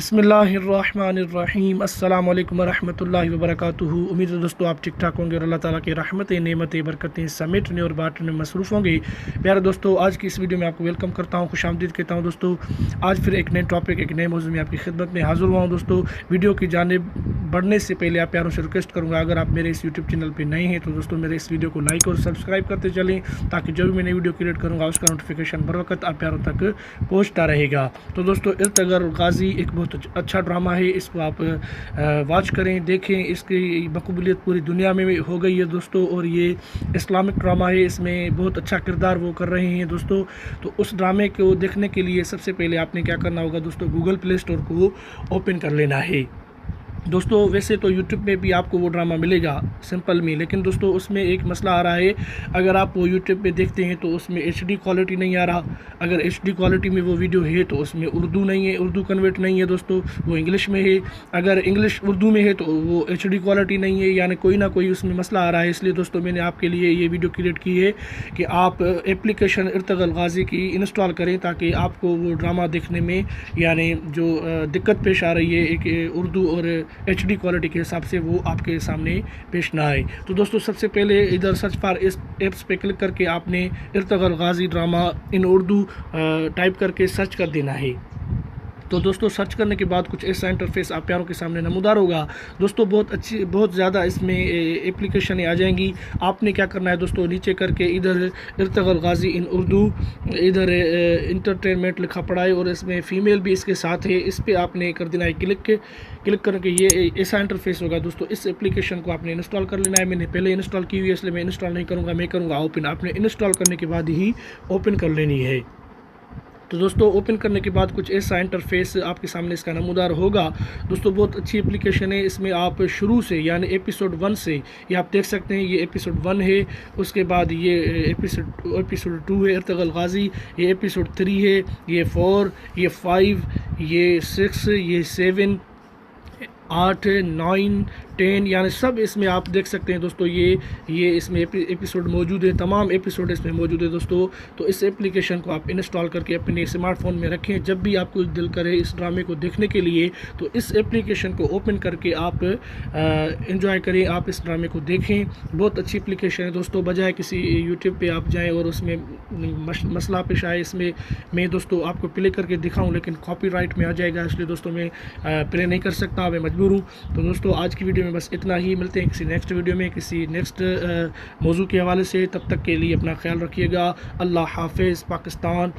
بسم اللہ الرحمن الرحیم۔ السلام علیکم ورحمۃ اللہ وبرکاتہ۔ امید ہے دوستو آپ ٹھیک ٹھاک ہوں گے اور اللہ تعالیٰ کی رحمتیں نعمتیں برکتیں سمیٹنے اور بانٹنے میں مصروف ہوں گے۔ پیارے دوستو، آج کی اس ویڈیو میں آپ کو ویلکم کرتا ہوں، خوش آمدید کہتا ہوں دوستو۔ آج پھر ایک نئے ٹاپک، ایک نئے موضوع میں آپ کی خدمت میں حاضر ہوا ہوں دوستو۔ ویڈیو کی جانب بڑھنے سے پہلے آپ پیاروں سے ریکویسٹ کروں گا، اگر آپ میرے اس یوٹیوب چینل پہ نئے ہیں تو دوستو میرے اس ویڈیو کو لائک اور سبسکرائب کرتے چلیں، تاکہ جو بھی میں نئی ویڈیو کریٹ کروں گا اس کا نوٹیفیکیشن بر وقت آپ پیاروں تک پہنچتا رہے گا۔ تو دوستو، ارطغرل غازی ایک بہت اچھا ڈرامہ ہے، اس کو آپ واچ کریں، دیکھیں۔ اس کی مقبولیت پوری دنیا میں ہو گئی ہے دوستو، اور یہ اسلامک ڈرامہ ہے، اس میں بہت اچھا کردار وہ کر رہے ہیں دوستو۔ تو اس ڈرامے کو دیکھنے کے لیے سب سے پہلے آپ نے کیا کرنا ہوگا دوستو، گوگل پلے اسٹور کو اوپن کر لینا ہے دوستو۔ ویسے تو یوٹیوب میں بھی آپ کو وہ ڈرامہ ملے گا سمپل میں، لیکن دوستو اس میں ایک مسئلہ آ رہا ہے۔ اگر آپ وہ یوٹیوب پہ دیکھتے ہیں تو اس میں ایچ ڈی کوالٹی نہیں آ رہا۔ اگر ایچ ڈی کوالٹی میں وہ ویڈیو ہے تو اس میں اردو نہیں ہے، اردو کنورٹ نہیں ہے دوستو، وہ انگلش میں ہے۔ اگر انگلش اردو میں ہے تو وہ ایچ ڈی کوالٹی نہیں ہے، یعنی کوئی نہ کوئی اس میں مسئلہ آ رہا ہے۔ اس لیے دوستو میں نے آپ کے لیے یہ ویڈیو کریٹ کی ہے کہ آپ اپلیکیشن ارطغرل غازی کی انسٹال کریں، تاکہ آپ کو وہ ڈرامہ دیکھنے میں یعنی جو دقت پیش آ رہی ہے ایک اردو اور ایچ ڈی کوالٹی کے حساب سے، وہ آپ کے سامنے پیش نہ آئے۔ تو دوستو سب سے پہلے ادھر سرچ فار اس ایپس پہ کلک کر کے آپ نے ارطغرل غازی ڈرامہ ان اردو ٹائپ کر کے سرچ کر دینا ہے۔ تو دوستو سرچ کرنے کے بعد کچھ ایسا انٹرفیس آپ پیاروں کے سامنے نمودار ہوگا دوستو۔ بہت زیادہ اس میں اپلیکیشنیں آ جائیں گی۔ آپ نے کیا کرنا ہے دوستو، نیچے کر کے ادھر ارطغرل غازی ان اردو، ادھر انٹرٹینمنٹ لکھا پڑا ہے، اور اس میں فیمیل بھی اس کے ساتھ ہے۔ اس پہ آپ نے کر دینا ہے کلک کر کے یہ ایسا انٹرفیس ہوگا دوستو۔ اس اپلیکیشن کو آپ نے انسٹال کر لینا ہے۔ میں نے پہلے انسٹال کی ہوئی ہے، اس لیے میں انسٹال نہیں کروں گا، میں کروں گا اوپن۔ آپ نے انسٹال کرنے کے بعد ہی اوپن کر لینی ہے۔ تو دوستو اوپن کرنے کے بعد کچھ ایسا انٹرفیس آپ کے سامنے اس کا نمودار ہوگا دوستو۔ بہت اچھی اپلیکیشن ہے، اس میں آپ شروع سے یعنی ایپیسوڈ 1 سے یہ آپ دیکھ سکتے ہیں۔ یہ ایپیسوڈ 1 ہے، اس کے بعد یہ ایپیسوڈ 2 ہے ارطغرل غازی، یہ ایپیسوڈ 3 ہے، یہ 4، یہ 5، یہ 6، یہ 7، 8، 9، 10، یعنی سب اس میں آپ دیکھ سکتے ہیں دوستو۔ یہ اس میں ایپیسوڈ موجود ہے، تمام ایپیسوڈ اس میں موجود ہے دوستو۔ تو اس ایپلیکیشن کو آپ انسٹال کر کے اپنے اسمارٹ فون میں رکھیں۔ جب بھی آپ کو دل کرے اس ڈرامے کو دیکھنے کے لیے تو اس ایپلیکیشن کو اوپن کر کے آپ انجوائے کریں، آپ اس ڈرامے کو دیکھیں۔ بہت اچھی ایپلیکیشن ہے دوستو، بجائے کسی یوٹیوب پہ آپ جائیں اور اس میں مسئلہ پیش آئے۔ اس میں دوستو آپ کو پلے کر کے دکھاؤں، لیکن کاپی رائٹ میں آ جائے گا، اس لیے دوستو میں پلے نہیں کر سکتا، میں مجبور ہوں۔ تو دوستو آج کی ویڈیو میں بس اتنا ہی، ملتے ہیں کسی نیکسٹ ویڈیو میں کسی نیکسٹ موضوع کے حوالے سے۔ تب تک کے لیے اپنا خیال رکھیے گا۔ اللہ حافظ۔ پاکستان